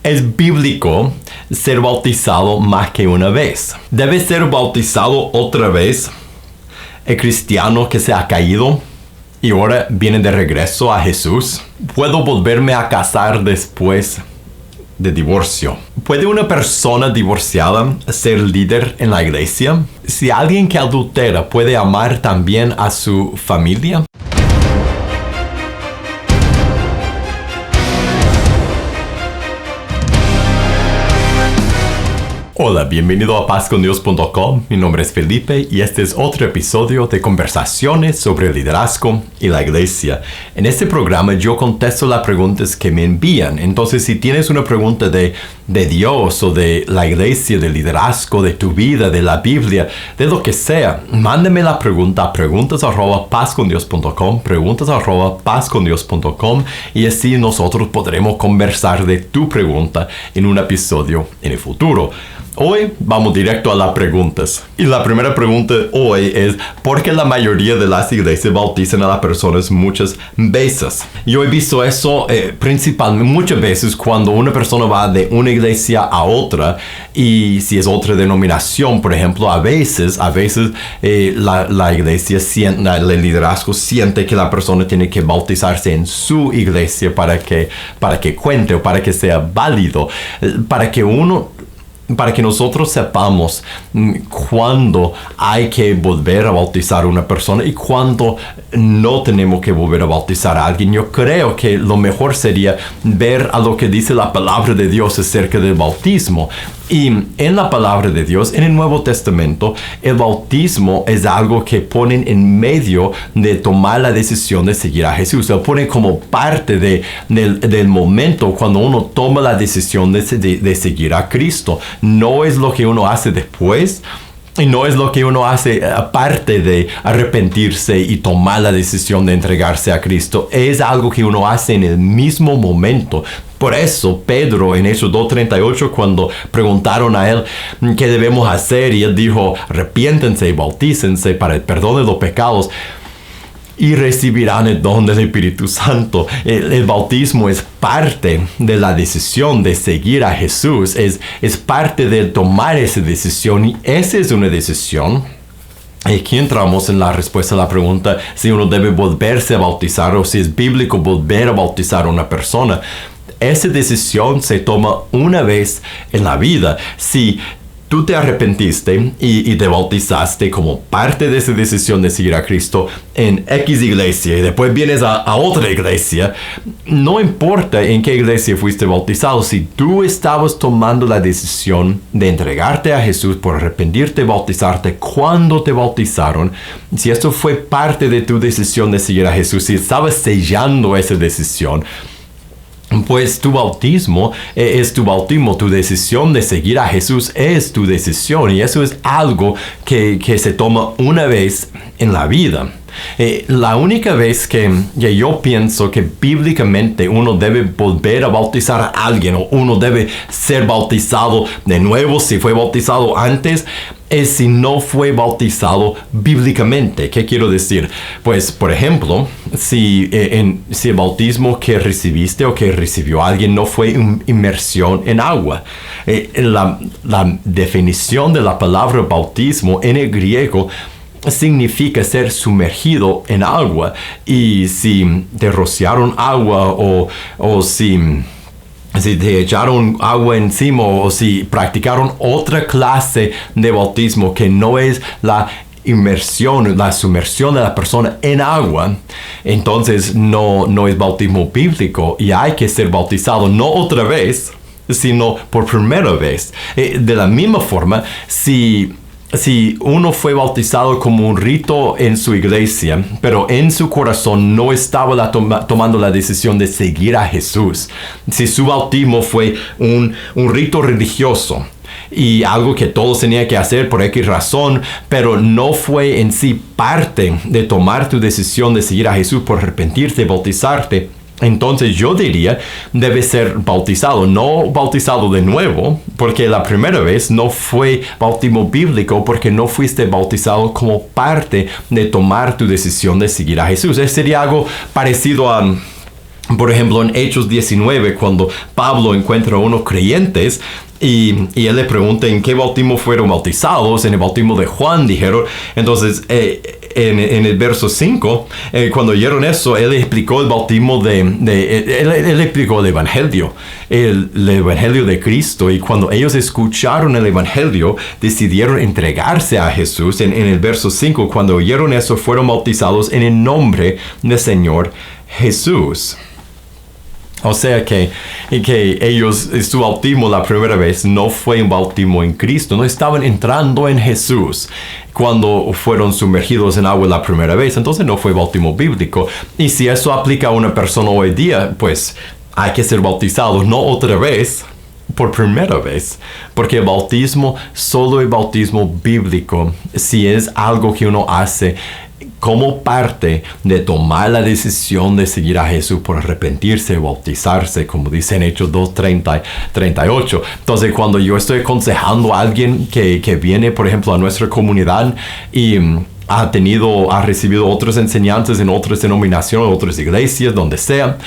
Es bíblico ser bautizado más que una vez. ¿Debe ser bautizado otra vez el cristiano que se ha caído y ahora viene de regreso a Jesús? ¿Puedo volverme a casar después de divorcio? ¿Puede una persona divorciada ser líder en la iglesia? Si alguien que adultera puede amar también a su familia. Hola, bienvenido a pazcondios.com. Mi nombre es Felipe y este es otro episodio de conversaciones sobre el liderazgo y la iglesia. En este programa yo contesto las preguntas que me envían. Entonces, si tienes una pregunta de Dios o de la iglesia, de liderazgo, de tu vida, de la Biblia, de lo que sea, mándame la pregunta a preguntas@pazcondios.com, preguntas@pazcondios.com, y así nosotros podremos conversar de tu pregunta en un episodio en el futuro. Hoy vamos directo a las preguntas. Y la primera pregunta hoy es: ¿por qué la mayoría de las iglesias bautizan a las personas muchas veces? Yo he visto eso principalmente muchas veces cuando una persona va de una iglesia a otra, y si es otra denominación, por ejemplo, a veces la iglesia el liderazgo siente que la persona tiene que bautizarse en su iglesia para que cuente o para que sea válido, para que nosotros sepamos cuándo hay que volver a bautizar a una persona y cuándo no tenemos que volver a bautizar a alguien. Yo creo que lo mejor sería ver a lo que dice la palabra de Dios acerca del bautismo. Y en la palabra de Dios, en el Nuevo Testamento, el bautismo es algo que ponen en medio de tomar la decisión de seguir a Jesús. Lo ponen como parte del momento cuando uno toma la decisión de seguir a Cristo. No es lo que uno hace después. Y no es lo que uno hace aparte de arrepentirse y tomar la decisión de entregarse a Cristo. Es algo que uno hace en el mismo momento. Por eso Pedro en Hechos 2:38, cuando preguntaron a él qué debemos hacer, y él dijo: arrepiéntense y bautícense para el perdón de los pecados y recibirán el don del Espíritu Santo. El bautismo es parte de la decisión de seguir a Jesús. Es parte de tomar esa decisión, y esa es una decisión. Y aquí entramos en la respuesta a la pregunta si uno debe volverse a bautizar o si es bíblico volver a bautizar a una persona. Esa decisión se toma una vez en la vida. Si tú te arrepentiste y te bautizaste como parte de esa decisión de seguir a Cristo en X iglesia y después vienes a otra iglesia, no importa en qué iglesia fuiste bautizado, si tú estabas tomando la decisión de entregarte a Jesús por arrepentirte, bautizarte cuando te bautizaron, si esto fue parte de tu decisión de seguir a Jesús, si estabas sellando esa decisión, pues tu bautismo es tu bautismo, tu decisión de seguir a Jesús es tu decisión, y eso es algo que se toma una vez en la vida. La única vez que yo pienso que bíblicamente uno debe volver a bautizar a alguien, o uno debe ser bautizado de nuevo si fue bautizado antes, es si no fue bautizado bíblicamente. ¿Qué quiero decir? Pues, por ejemplo, si el bautismo que recibiste o que recibió alguien no fue inmersión en agua. La definición de la palabra bautismo en el griego significa ser sumergido en agua. Y si te rociaron agua o si te echaron agua encima, o si practicaron otra clase de bautismo que no es la inmersión, la sumersión de la persona en agua, entonces no es bautismo bíblico, y hay que ser bautizado no otra vez, sino por primera vez. De la misma forma, si uno fue bautizado como un rito en su iglesia, pero en su corazón no estaba tomando la decisión de seguir a Jesús, si su bautismo fue un rito religioso y algo que todos tenían que hacer por X razón, pero no fue en sí parte de tomar tu decisión de seguir a Jesús por arrepentirte y bautizarte, entonces yo diría debe ser bautizado, no bautizado de nuevo, porque la primera vez no fue bautismo bíblico, porque no fuiste bautizado como parte de tomar tu decisión de seguir a Jesús. Sería algo parecido a Por ejemplo, en Hechos 19, cuando Pablo encuentra a unos creyentes y él le pregunta en qué bautismo fueron bautizados. En el bautismo de Juan, dijeron. Entonces, en el verso 5, cuando oyeron eso, él explicó el bautismo él explicó el evangelio de Cristo. Y cuando ellos escucharon el evangelio, decidieron entregarse a Jesús. En el verso 5, cuando oyeron eso, fueron bautizados en el nombre del Señor Jesús. O sea que ellos, su bautismo la primera vez no fue un bautismo en Cristo, no estaban entrando en Jesús cuando fueron sumergidos en agua la primera vez, entonces no fue bautismo bíblico. Y si eso aplica a una persona hoy día, pues hay que ser bautizados, no otra vez, por primera vez, porque el bautismo, solo el bautismo bíblico, si es algo que uno hace como parte de tomar la decisión de seguir a Jesús por arrepentirse, bautizarse, como dice en Hechos 2:38. Entonces, cuando yo estoy aconsejando a alguien que viene, por ejemplo, a nuestra comunidad y ha recibido otras enseñanzas en otras denominaciones, otras iglesias, donde sea,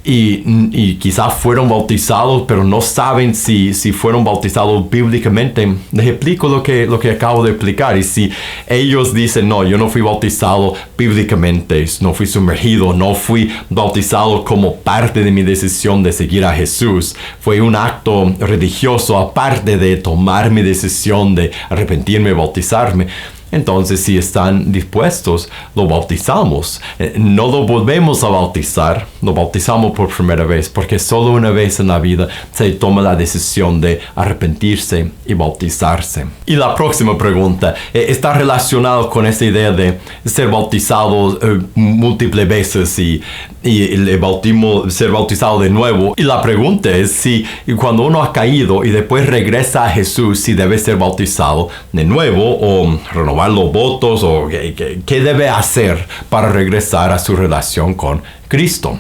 y quizás fueron bautizados, pero no saben si fueron bautizados bíblicamente, les explico lo que acabo de explicar. Y si ellos dicen, no, yo no fui bautizado bíblicamente, no fui sumergido, no fui bautizado como parte de mi decisión de seguir a Jesús, fue un acto religioso aparte de tomar mi decisión de arrepentirme y bautizarme, entonces, si están dispuestos, lo bautizamos. No lo volvemos a bautizar, lo bautizamos por primera vez, porque solo una vez en la vida se toma la decisión de arrepentirse y bautizarse. Y la próxima pregunta está relacionada con esta idea de ser bautizados múltiples veces y el bautismo, ser bautizado de nuevo. Y la pregunta es si cuando uno ha caído y después regresa a Jesús, si debe ser bautizado de nuevo o renovar los votos, o qué debe hacer para regresar a su relación con Cristo.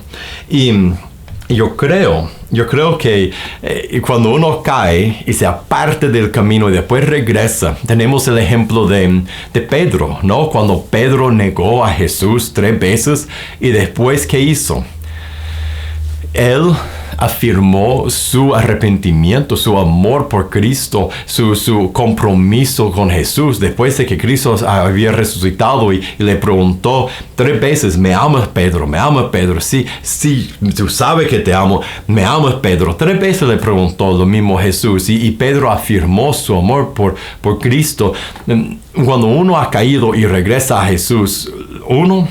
Y yo creo que cuando uno cae y se aparte del camino y después regresa, tenemos el ejemplo de Pedro, ¿no? Cuando Pedro negó a Jesús 3 veces y después, ¿qué hizo? Él afirmó su arrepentimiento, su amor por Cristo, su compromiso con Jesús después de que Cristo había resucitado, y le preguntó 3 veces, ¿me amas, Pedro? ¿Me amas, Pedro? Sí, tú sabes que te amo. ¿Me amas, Pedro? 3 veces le preguntó lo mismo Jesús, y Pedro afirmó su amor por Cristo. Cuando uno ha caído y regresa a Jesús, uno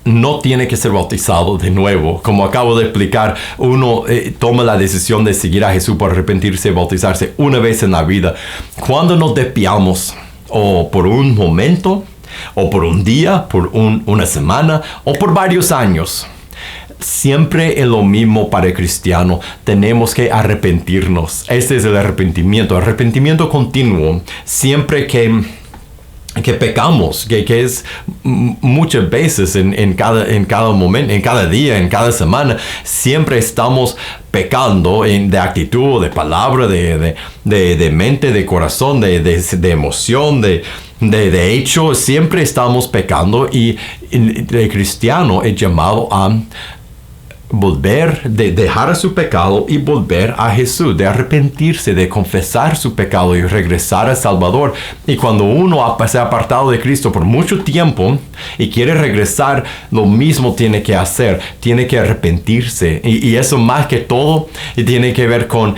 no tiene que ser bautizado de nuevo. Como acabo de explicar, uno toma la decisión de seguir a Jesús por arrepentirse y bautizarse una vez en la vida. Cuando nos desviamos, o por un momento, o por un día, por una semana, o por varios años, siempre es lo mismo para el cristiano. Tenemos que arrepentirnos. Este es el arrepentimiento continuo. Siempre que pecamos, que es muchas veces en cada momento, en cada día, en cada semana, siempre estamos pecando de actitud, de palabra, de mente, de corazón, de emoción, de hecho, siempre estamos pecando, y el cristiano es llamado a volver, de dejar su pecado y volver a Jesús, de arrepentirse, de confesar su pecado y regresar al Salvador. Y cuando uno se ha apartado de Cristo por mucho tiempo y quiere regresar, lo mismo tiene que hacer, tiene que arrepentirse. Y eso, más que todo, tiene que ver con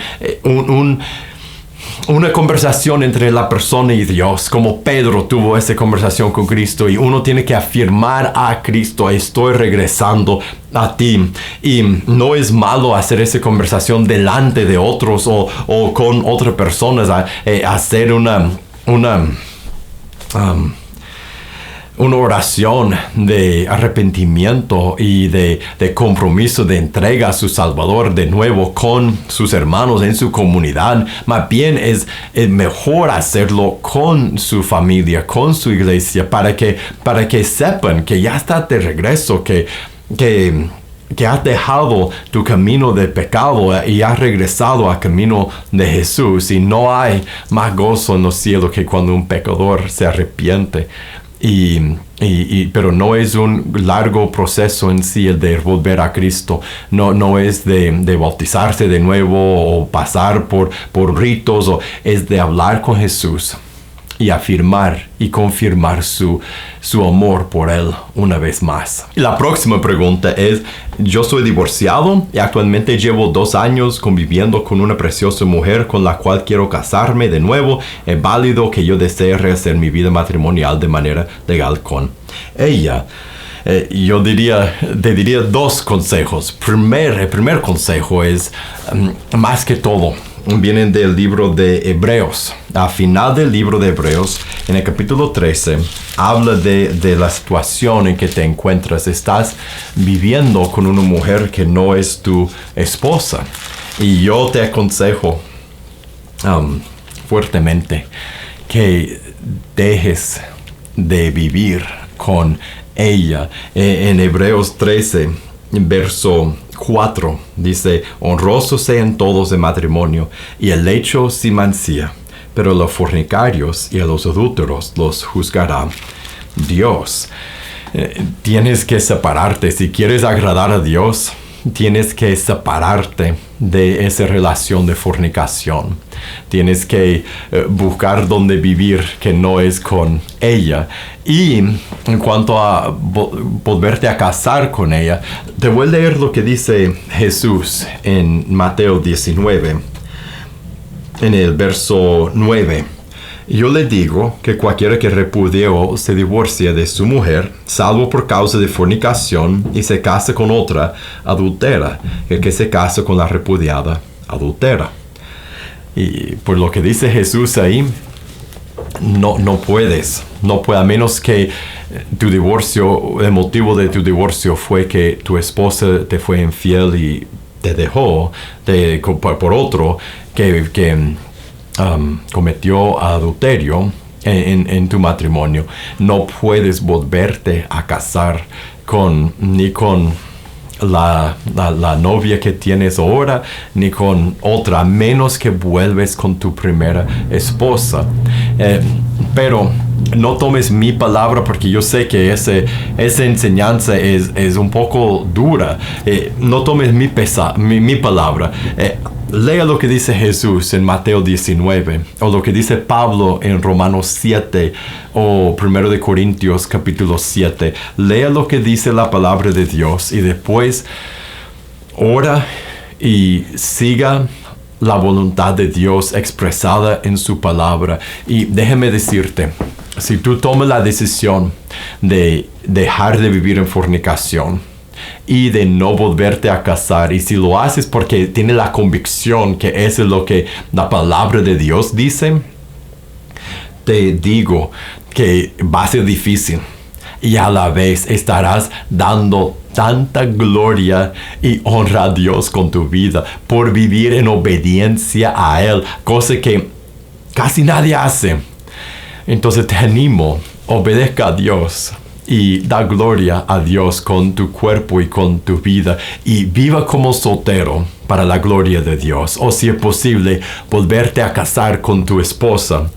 una conversación entre la persona y Dios, como Pedro tuvo esa conversación con Cristo, y uno tiene que afirmar a Cristo: estoy regresando a ti. Y no es malo hacer esa conversación delante de otros o con otras personas, hacer una oración de arrepentimiento y de compromiso, de entrega a su Salvador de nuevo con sus hermanos en su comunidad. Más bien es mejor hacerlo con su familia, con su iglesia, para que sepan que ya está de regreso, que has dejado tu camino de pecado y has regresado al camino de Jesús. Y no hay más gozo en los cielos que cuando un pecador se arrepiente Pero no es un largo proceso en sí el de volver a Cristo. No es de bautizarse de nuevo o pasar por ritos. Es de hablar con Jesús y afirmar y confirmar su amor por Él una vez más. Y la próxima pregunta es: yo soy divorciado y actualmente llevo 2 años conviviendo con una preciosa mujer con la cual quiero casarme de nuevo. ¿Es válido que yo desee rehacer mi vida matrimonial de manera legal con ella? Yo te diría 2 consejos. El primer consejo es, más que todo, vienen del libro de Hebreos. Al final del libro de Hebreos, en el capítulo 13, habla de la situación en que te encuentras. Estás viviendo con una mujer que no es tu esposa. Y yo te aconsejo fuertemente que dejes de vivir con ella. En Hebreos 13, verso 4, dice: honrosos sean todos de matrimonio y el lecho sin mancilla, pero los fornicarios y a los adúlteros los juzgará Dios. Tienes que separarte. Si quieres agradar a Dios, tienes que separarte de esa relación de fornicación. Tienes que buscar donde vivir que no es con ella. Y en cuanto a volverte a casar con ella, te voy a leer lo que dice Jesús en Mateo 19, en el verso 9. Yo le digo que cualquiera que repudie o se divorcie de su mujer, salvo por causa de fornicación, y se casa con otra, adultera. El que se casa con la repudiada, adultera. Y por lo que dice Jesús ahí, no puedes, a menos que tu divorcio, el motivo de tu divorcio fue que tu esposa te fue infiel y te dejó por otro que cometió adulterio en tu matrimonio. No puedes volverte a casar ni con la novia que tienes ahora, ni con otra, a menos que vuelves con tu primera esposa. Pero no tomes mi palabra, porque yo sé que esa enseñanza es un poco dura. No tomes mi palabra. Lea lo que dice Jesús en Mateo 19, o lo que dice Pablo en Romanos 7, o 1 de Corintios capítulo 7. Lea lo que dice la palabra de Dios y después ora y siga la voluntad de Dios expresada en su palabra. Y déjame decirte, si tú tomas la decisión de dejar de vivir en fornicación y de no volverte a casar, y si lo haces porque tienes la convicción que eso es lo que la palabra de Dios dice, te digo que va a ser difícil, y a la vez estarás dando tanta gloria y honra a Dios con tu vida por vivir en obediencia a Él, cosa que casi nadie hace. Entonces te animo, obedezca a Dios y da gloria a Dios con tu cuerpo y con tu vida, y viva como soltero para la gloria de Dios, o si es posible, volverte a casar con tu esposa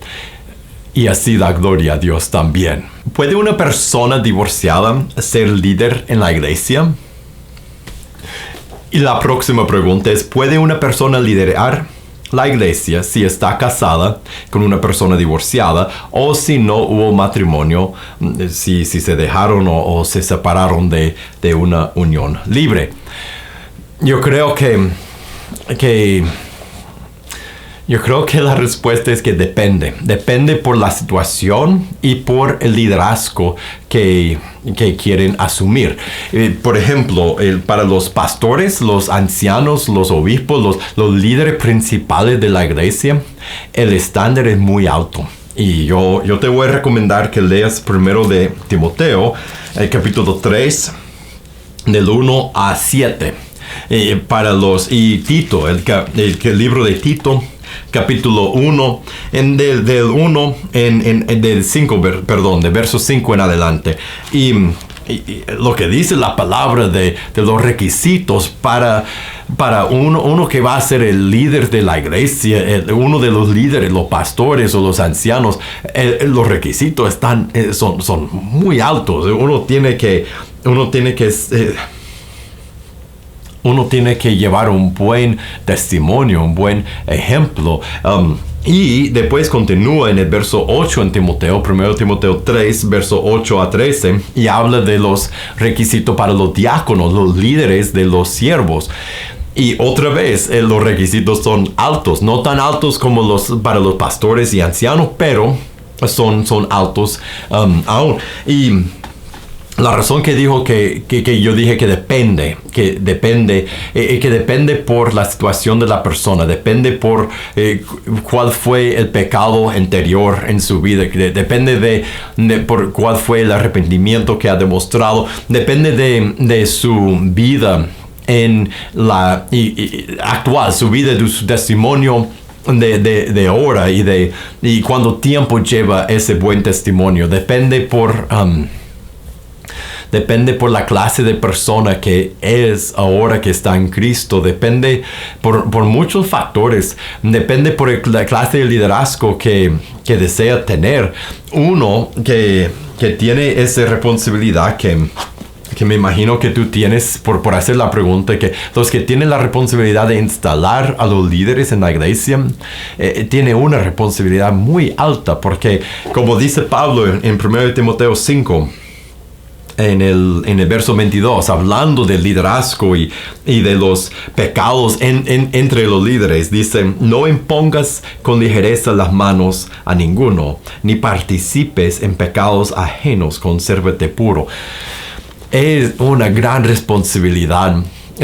y así da gloria a Dios también. ¿Puede una persona divorciada ser líder en la iglesia? Y la próxima pregunta es: ¿puede una persona liderar la iglesia si está casada con una persona divorciada, o si no hubo matrimonio, si se dejaron o se separaron de una unión libre? Yo creo que la respuesta es que depende. Depende por la situación y por el liderazgo que quieren asumir. Por ejemplo, para los pastores, los ancianos, los obispos, los líderes principales de la iglesia, el estándar es muy alto. Y yo te voy a recomendar que leas primero de Timoteo, el capítulo 3, del 1 a 7. Y Tito, el libro de Tito, capítulo 1, del 5, de verso 5 en adelante. Y lo que dice la palabra de los requisitos para para uno que va a ser el líder de la iglesia, uno de los líderes, los pastores o los ancianos, los requisitos son muy altos. Uno tiene que llevar un buen testimonio, un buen ejemplo. Y después continúa en el verso 8 en Timoteo, 1 Timoteo 3, verso 8 a 13, y habla de los requisitos para los diáconos, los líderes de los siervos. Y otra vez, los requisitos son altos, no tan altos como para los pastores y ancianos, pero son altos aún. Y la razón que dijo que yo dije que depende por la situación de la persona, depende por cuál fue el pecado anterior en su vida, depende por cuál fue el arrepentimiento que ha demostrado, depende de su vida en la actual, su vida, de su testimonio de ahora y cuánto tiempo lleva ese buen testimonio, depende por la clase de persona que es ahora que está en Cristo. Depende por muchos factores. Depende por la clase de liderazgo que desea tener. Uno que tiene esa responsabilidad que me imagino que tú tienes por hacer la pregunta, que los que tienen la responsabilidad de instalar a los líderes en la iglesia tienen una responsabilidad muy alta, porque como dice Pablo en 1 Timoteo 5, en el verso 22, hablando del liderazgo y de los pecados entre los líderes, dice: no impongas con ligereza las manos a ninguno, ni participes en pecados ajenos, consérvate puro. Es una gran responsabilidad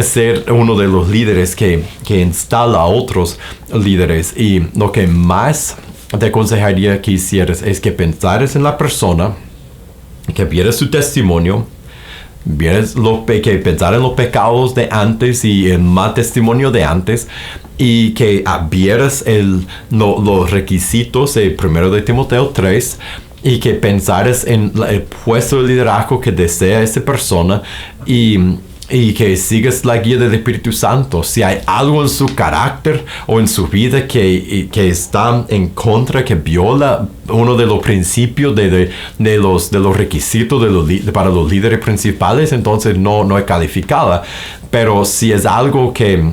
ser uno de los líderes que instala a otros líderes, y lo que más te aconsejaría que hicieras es que pensaras en la persona, que vieras su testimonio, que pensar en los pecados de antes y el mal testimonio de antes, y que vieras los requisitos de 1 de Timoteo 3, y que pensaras en el puesto de liderazgo que desea esa persona, y que sigas la guía del Espíritu Santo. Si hay algo en su carácter o en su vida que está en contra, que viola uno de los principios de los requisitos para los líderes principales, entonces no es calificada. Pero si es algo que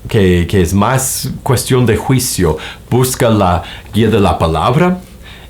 es más cuestión de juicio, busca la guía de la palabra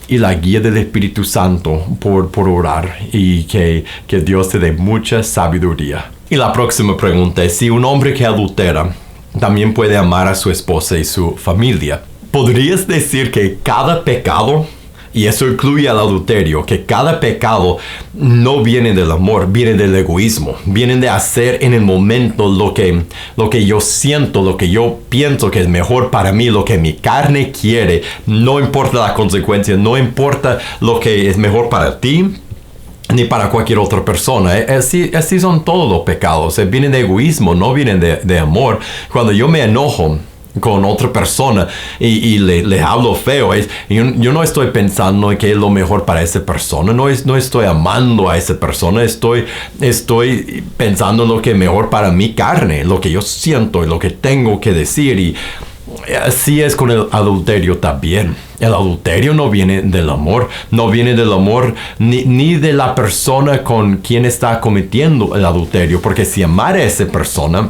y la guía del Espíritu Santo por orar, y que Dios te dé mucha sabiduría. Y la próxima pregunta es si un hombre que adultera también puede amar a su esposa y su familia. ¿Podrías decir que cada pecado, y eso incluye al adulterio, que cada pecado no viene del amor, viene del egoísmo, viene de hacer en el momento lo que yo siento, lo que yo pienso que es mejor para mí, lo que mi carne quiere, no importa la consecuencia, no importa lo que es mejor para ti ni para cualquier otra persona? Así son todos los pecados. Vienen de egoísmo, no vienen de amor. Cuando yo me enojo con otra persona y le hablo feo, yo no estoy pensando en que es lo mejor para esa persona, no estoy amando a esa persona, estoy pensando en lo que es mejor para mi carne, lo que yo siento y lo que tengo que decir. Y así es con el adulterio también. El adulterio no viene del amor, no viene del amor ni de la persona con quien está cometiendo el adulterio, porque si amara a esa persona,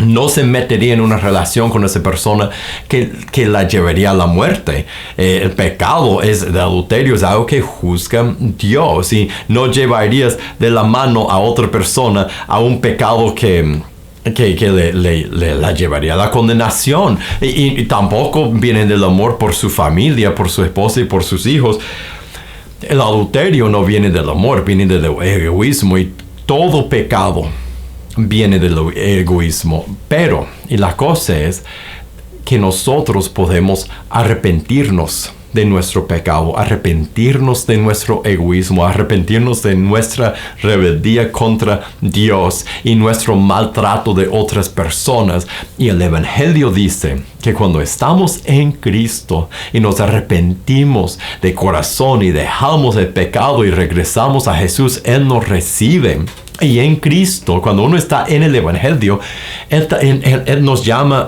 no se metería en una relación con esa persona que la llevaría a la muerte. El pecado de adulterio es algo que juzga Dios, y no llevarías de la mano a otra persona a un pecado que la llevaría a la condenación. Y tampoco viene del amor por su familia, por su esposa y por sus hijos. El adulterio no viene del amor, viene del egoísmo, y todo pecado viene del egoísmo. Pero, y la cosa es que nosotros podemos arrepentirnos de nuestro pecado, arrepentirnos de nuestro egoísmo, arrepentirnos de nuestra rebeldía contra Dios y nuestro maltrato de otras personas. Y el Evangelio dice que cuando estamos en Cristo y nos arrepentimos de corazón y dejamos el pecado y regresamos a Jesús, Él nos recibe Y en Cristo, cuando uno está en el Evangelio, Él nos llama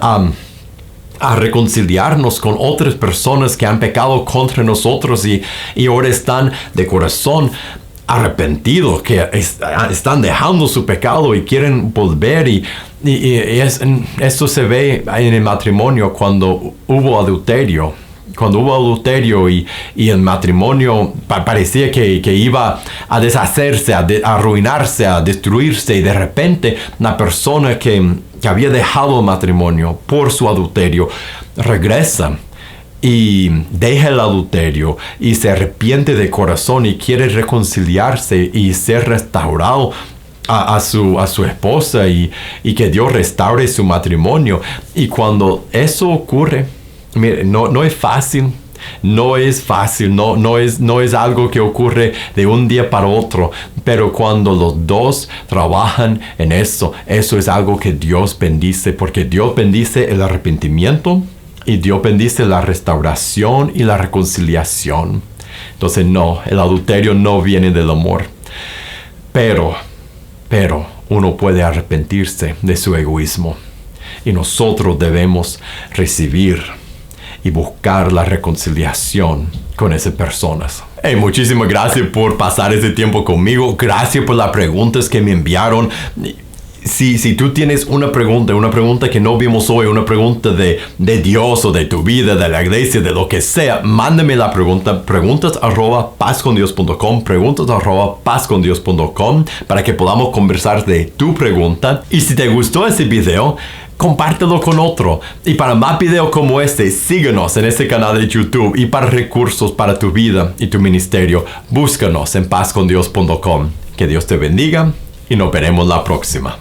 a reconciliarnos con otras personas que han pecado contra nosotros y ahora están de corazón arrepentidos, que están dejando su pecado y quieren volver. Y esto se ve en el matrimonio cuando hubo adulterio. Cuando hubo adulterio y el matrimonio parecía que iba a deshacerse, a arruinarse, a destruirse, y de repente la persona que había dejado el matrimonio por su adulterio regresa y deja el adulterio y se arrepiente de corazón y quiere reconciliarse y ser restaurado a su esposa y que Dios restaure su matrimonio. Y cuando eso ocurre, mire, no es fácil. No es fácil, no es algo que ocurre de un día para otro, pero cuando los dos trabajan en eso es algo que Dios bendice, porque Dios bendice el arrepentimiento y Dios bendice la restauración y la reconciliación. Entonces el adulterio no viene del amor, pero uno puede arrepentirse de su egoísmo y nosotros debemos recibir y buscar la reconciliación con esas personas. Hey, muchísimas gracias por pasar ese tiempo conmigo. Gracias por las preguntas que me enviaron. Si tú tienes una pregunta que no vimos hoy, una pregunta de Dios o de tu vida, de la iglesia, de lo que sea, mándame la pregunta, preguntas@pazcondios.com, preguntas@pazcondios.com, para que podamos conversar de tu pregunta. Y si te gustó ese video, compártelo con otro. Y para más videos como este, síguenos en este canal de YouTube. Y para recursos para tu vida y tu ministerio, búscanos en pazcondios.com. Que Dios te bendiga y nos veremos la próxima.